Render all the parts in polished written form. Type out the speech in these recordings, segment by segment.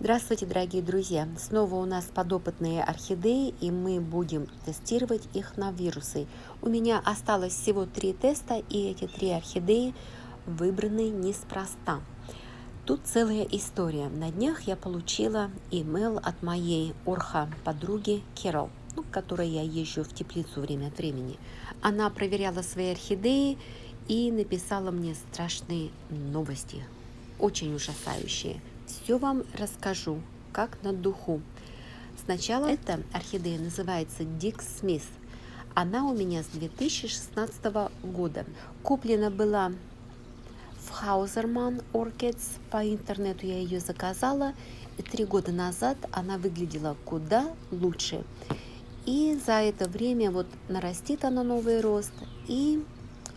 Здравствуйте, дорогие друзья! Снова у нас подопытные орхидеи, и мы будем тестировать их на вирусы. У меня осталось всего 3 теста, и эти 3 орхидеи выбраны неспроста. Тут целая история. На днях я получила имейл от моей орхо-подруги Кэрол, к которой я езжу в теплицу время от времени. Она проверяла свои орхидеи и написала мне страшные новости, очень ужасающие. Все вам расскажу, как на духу. Сначала эта орхидея называется Дик Смит. Она у меня с 2016 года. Куплена была в Хаузерман Orchids. По интернету я ее заказала. И 3 года назад она выглядела куда лучше. И за это время нарастит она новый рост, и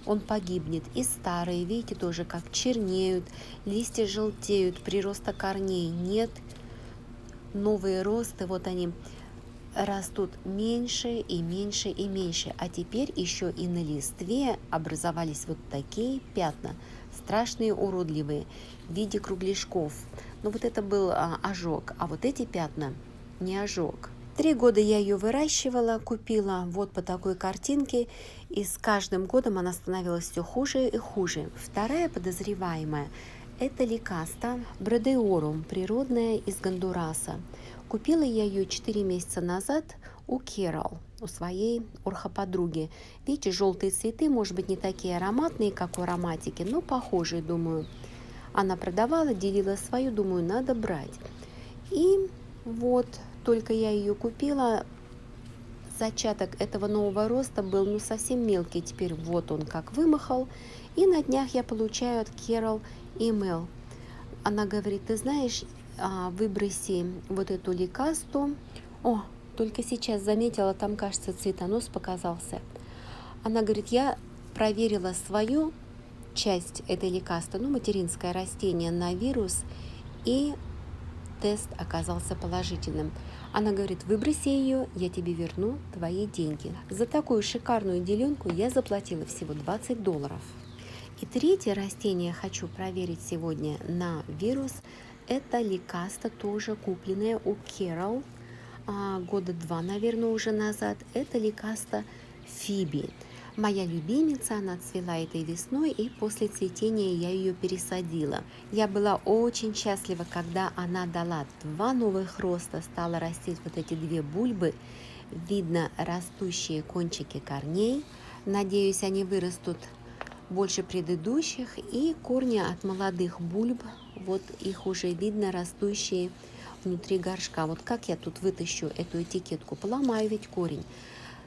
он погибнет. И старые, видите, тоже как чернеют, листья желтеют, прироста корней нет. Новые росты, они растут меньше и меньше и меньше. А теперь еще и на листве образовались такие пятна, страшные, уродливые, в виде кругляшков. Но это был ожог, а эти пятна не ожог. 3 года я ее выращивала, купила по такой картинке, и с каждым годом она становилась все хуже и хуже. Вторая подозреваемая – это ликаста брадеорум, природная из Гондураса. Купила я ее 4 месяца назад у Кэрол, у своей орхоподруги. Видите, желтые цветы, может быть, не такие ароматные, как у ароматики, но похожие, думаю. Она продавала, делила свою, думаю, надо брать. И только я ее купила, зачаток этого нового роста был совсем мелкий. Теперь он как вымахал. И на днях я получаю от Кэрол имейл. Она говорит: ты знаешь, выброси эту ликасту. Только сейчас заметила, там, кажется, цветонос показался. Она говорит: я проверила свою часть этой ликасты, материнское растение, на вирус, и тест оказался положительным. Она говорит: выброси ее, я тебе верну твои деньги. За такую шикарную деленку я заплатила всего $20. И третье растение хочу проверить сегодня на вирус. Это ликаста, тоже купленная у Кэрол 2 года, наверное, уже назад. Это ликаста Фиби. Моя любимица, она цвела этой весной, и после цветения я ее пересадила. Я была очень счастлива, когда она дала 2 новых роста, стала расти эти 2 бульбы. Видно растущие кончики корней. Надеюсь, они вырастут больше предыдущих, и корни от молодых бульб, их уже видно растущие внутри горшка. Как я тут вытащу эту этикетку? Поломаю ведь корень.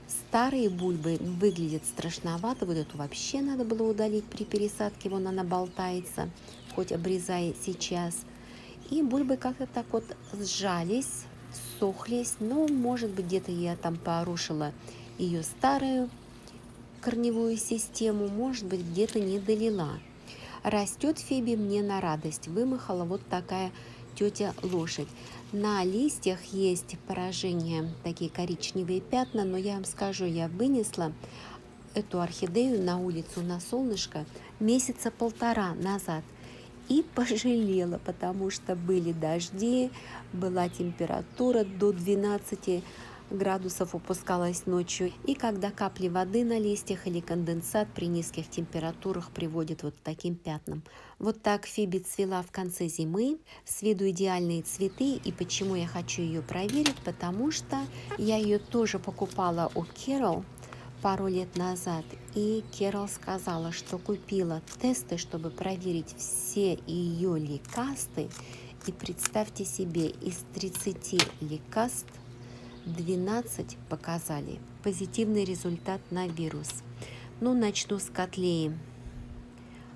Старые бульбы выглядят страшновато. Эту вообще надо было удалить при пересадке. Она болтается, хоть обрезай сейчас. И бульбы как-то так сжались, сохлись. Может быть, где-то я там порушила ее старую корневую систему, может быть, где-то не долила. Растет Фиби мне на радость. Вымахала такая тетя лошадь. На листьях есть поражения, такие коричневые пятна, но я вам скажу, я вынесла эту орхидею на улицу на солнышко месяца 1,5 назад и пожалела, потому что были дожди, была температура до 12 градусов опускалась ночью, и когда капли воды на листьях или конденсат при низких температурах приводит к таким пятнам. Так Фиби цвела в конце зимы, с виду идеальные цветы. И почему я хочу ее проверить? Потому что я ее тоже покупала у Кэрол пару лет назад, и Кэрол сказала, что купила тесты, чтобы проверить все ее ликасты. И представьте себе, из 30 ликаст 12 показали позитивный результат на вирус. Начну с котлеи.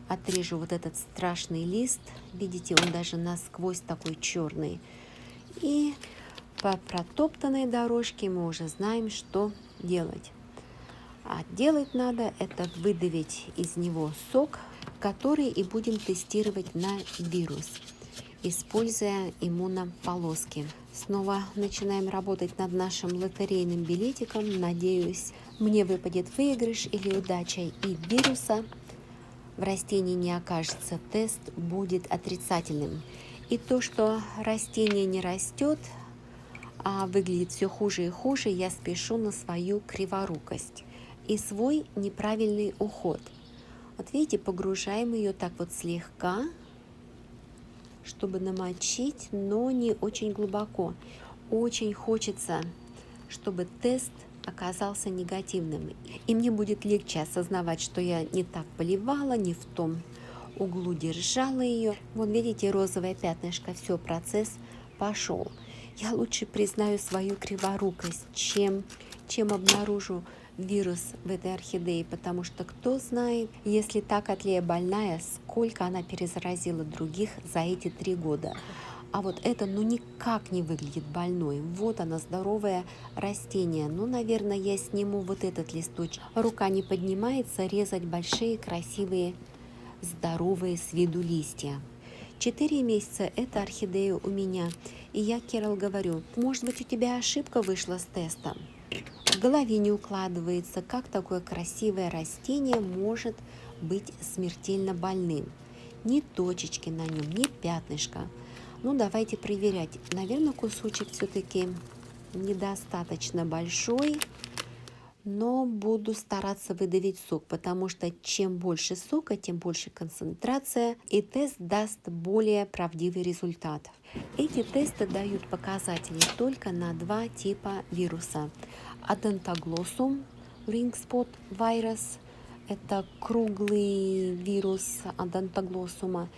Отрежу этот страшный лист. Видите, он даже насквозь такой черный. И по протоптанной дорожке мы уже знаем, что делать. А делать надо это выдавить из него сок, который и будем тестировать на вирус, используя иммунополоски. Снова начинаем работать над нашим лотерейным билетиком. Надеюсь, мне выпадет выигрыш или удача, и вируса в растении не окажется. Тест будет отрицательным. И то, что растение не растет, а выглядит все хуже и хуже, я спешу на свою криворукость и свой неправильный уход. Вот видите, погружаем ее так вот слегка, чтобы намочить, но не очень глубоко. Очень хочется, чтобы тест оказался негативным. И мне будет легче осознавать, что я не так поливала, не в том углу держала ее. Вот видите, розовое пятнышко, все, процесс пошел. Я лучше признаю свою криворукость, чем обнаружу вирус в этой орхидее, потому что кто знает, если та котлея больная, сколько она перезаразила других за эти 3 года. А вот это никак не выглядит больной. Вот она, здоровое растение. Наверное, я сниму вот этот листочек. Рука не поднимается резать большие, красивые, здоровые с виду листья. 4 месяца эта орхидея у меня. И я Керол говорю, может быть, у тебя ошибка вышла с тестом? В голове не укладывается, как такое красивое растение может быть смертельно больным. Ни точечки на нем, ни пятнышка. Давайте проверять. Наверное, кусочек все-таки недостаточно большой, но буду стараться выдавить сок, потому что чем больше сока, тем больше концентрация, и тест даст более правдивый результат. Эти тесты дают показатели только на 2 типа вируса. Адентоглоссум ring spot virus – это круглый вирус адентоглоссума,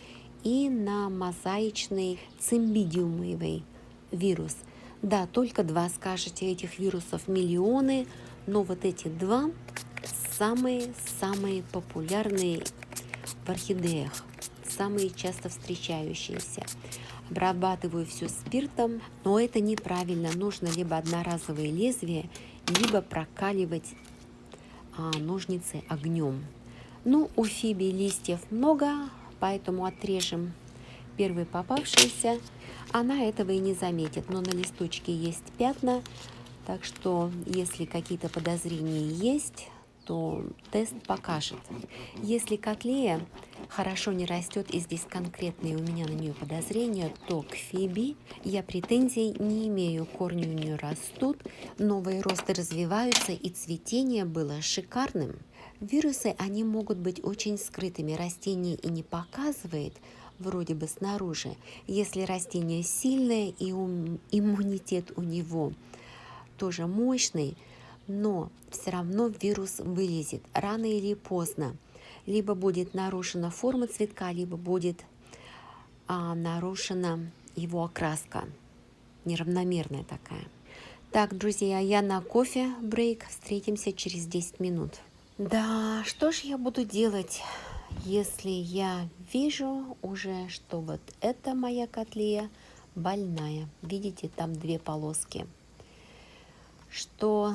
и на мозаичный цимбидиумовый вирус. Да, только 2, скажете, этих вирусов миллионы, но вот эти 2 самые популярные в орхидеях, самые часто встречающиеся. Обрабатываю все спиртом, но это неправильно. Нужно либо одноразовые лезвия, либо прокаливать ножницы огнем. У фиби листьев много, поэтому отрежем первый попавшийся. Она этого и не заметит, но на листочке есть пятна, так что если какие-то подозрения есть, то тест покажет. Если котлея хорошо не растет, и здесь конкретные у меня на нее подозрения, то к фиби я претензий не имею. Корни у нее растут, новые росты развиваются, и цветение было шикарным. Вирусы, они могут быть очень скрытыми. Растение и не показывает, вроде бы снаружи. Если растение сильное и иммунитет у него тоже мощный, но все равно вирус вылезет рано или поздно. Либо будет нарушена форма цветка, либо будет нарушена его окраска, неравномерная такая. Так, друзья, я на кофе брейк. Встретимся через 10 минут. Да, что ж я буду делать, если я вижу уже, что вот эта моя котлея больная. Видите, там 2 полоски. Что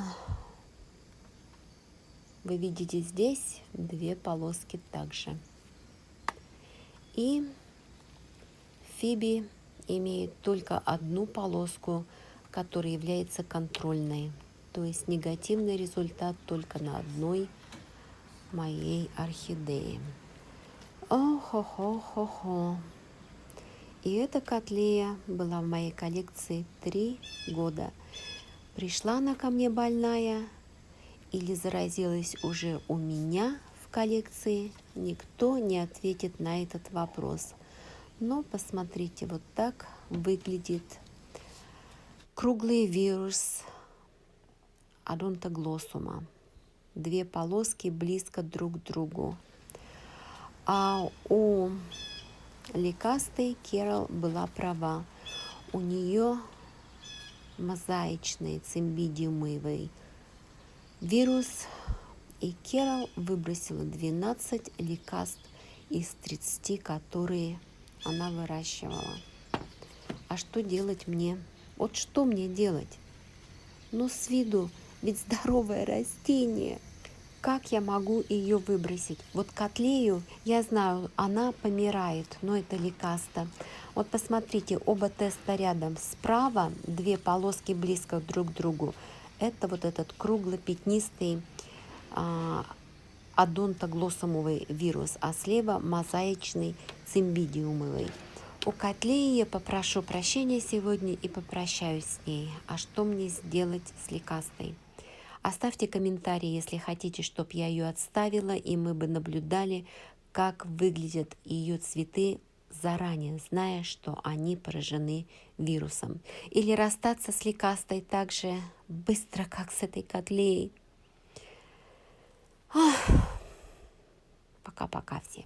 вы видите здесь 2 полоски также. И фиби имеет только 1 полоску, которая является контрольной. То есть негативный результат только на 1 моей орхидеи. Ох-хо-хо-хо-хо. И эта котлея была в моей коллекции 3 года. Пришла она ко мне больная или заразилась уже у меня в коллекции, никто не ответит на этот вопрос. Но посмотрите, вот так выглядит круглый вирус адентоглоссума. 2 полоски близко друг к другу. А у ликастой Керол была права. У нее мозаичный цимбидиумовый вирус, и Керол выбросила 12 лекарств из 30, которые она выращивала. А что делать мне? Вот что мне делать? С виду ведь здоровое растение. Как я могу ее выбросить? Вот котлею, я знаю, она помирает, но это ликаста. Вот посмотрите, оба теста рядом. Справа 2 полоски близко друг к другу. Это вот этот кругло-пятнистый адентоглоссумовый вирус, а слева мозаичный цимбидиумовый. У Котлеи я попрошу прощения сегодня и попрощаюсь с ней. А что мне сделать с Ликастой? Оставьте комментарий, если хотите, чтобы я ее отставила, и мы бы наблюдали, как выглядят ее цветы заранее, зная, что они поражены вирусом. Или расстаться с Ликастой так же быстро, как с этой Котлеей. Пока-пока всем.